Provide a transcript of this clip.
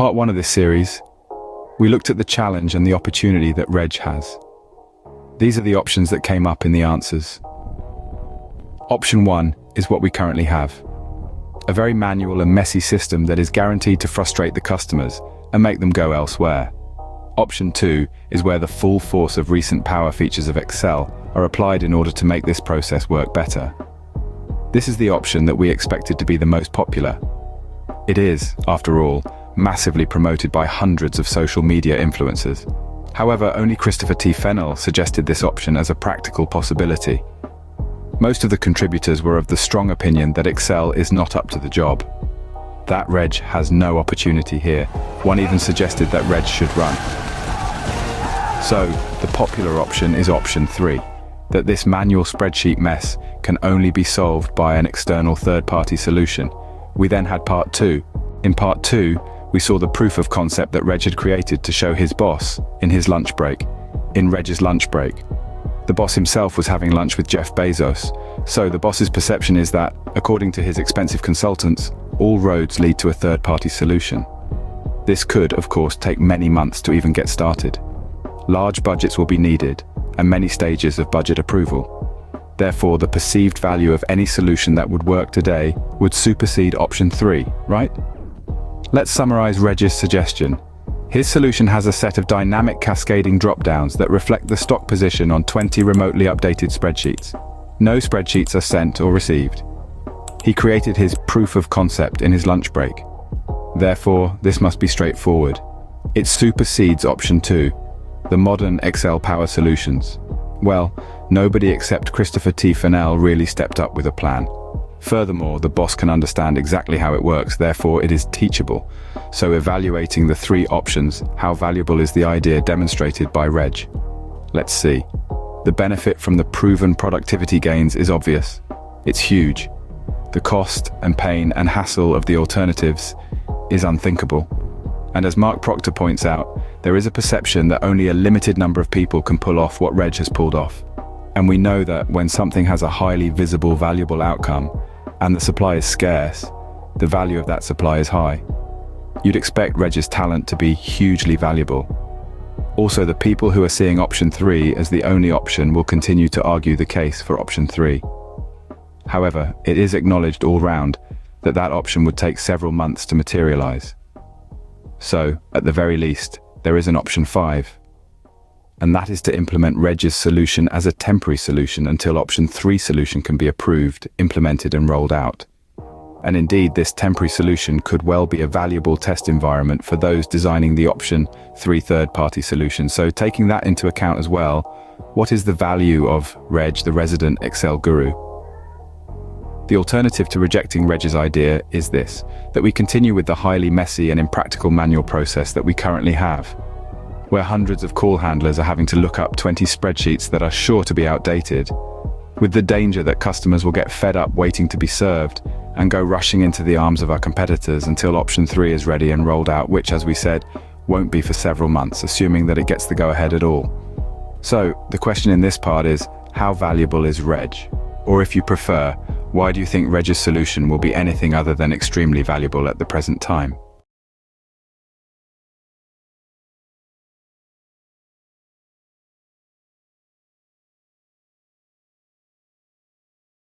part 1 of this series, we looked at the challenge and the opportunity that REG has. These are the options that came up in the answers. Option 1 is what we currently have. A very manual and messy system that is guaranteed to frustrate the customers and make them go elsewhere. Option 2 is where the full force of recent power features of Excel are applied in order to make this process work better. This is the option that we expected to be the most popular. It is, after all, massively promoted by hundreds of social media influencers. However, only Christopher T. Fennell suggested this option as a practical possibility. Most of the contributors were of the strong opinion that Excel is not up to the job. That REG has no opportunity here. One even suggested that REG should run. So, the popular option is option 3, that this manual spreadsheet mess can only be solved by an external third-party solution. We then had part 2. In part 2, we saw the proof of concept that REG had created to show his boss in his lunch break. In REG's lunch break, the boss himself was having lunch with Jeff Bezos, so the boss's perception is that, according to his expensive consultants, all roads lead to a third-party solution. This could, of course, take many months to even get started. Large budgets will be needed, and many stages of budget approval. Therefore, the perceived value of any solution that would work today would supersede option 3, right? Let's summarize REG's suggestion. His solution has a set of dynamic cascading drop-downs that reflect the stock position on 20 remotely updated spreadsheets. No spreadsheets are sent or received. He created his proof of concept in his lunch break. Therefore, this must be straightforward. It supersedes option 2, the modern Excel power solutions. Well, nobody except Christopher T. Fennell really stepped up with a plan. Furthermore, the boss can understand exactly how it works, therefore it is teachable. So evaluating the 3 options, how valuable is the idea demonstrated by REG? Let's see. The benefit from the proven productivity gains is obvious. It's huge. The cost and pain and hassle of the alternatives is unthinkable. And as Mark Proctor points out, there is a perception that only a limited number of people can pull off what REG has pulled off. And we know that when something has a highly visible, valuable outcome, and the supply is scarce, the value of that supply is high. You'd expect REG's talent to be hugely valuable. Also, the people who are seeing option 3 as the only option will continue to argue the case for option 3. However, it is acknowledged all round that that option would take several months to materialize. So, at the very least, there is an option 5. And that is to implement REG's solution as a temporary solution until option 3 solution can be approved, implemented and rolled out. And indeed, this temporary solution could well be a valuable test environment for those designing the option 3 third-party solution. So taking that into account as well, what is the value of REG, the resident Excel guru? The alternative to rejecting REG's idea is this, that we continue with the highly messy and impractical manual process that we currently have, where hundreds of call handlers are having to look up 20 spreadsheets that are sure to be outdated, with the danger that customers will get fed up waiting to be served and go rushing into the arms of our competitors until option 3 is ready and rolled out, which, as we said, won't be for several months, assuming that it gets the go-ahead at all. So, the question in this part is, how valuable is REG? Or if you prefer, why do you think REG's solution will be anything other than extremely valuable at the present time?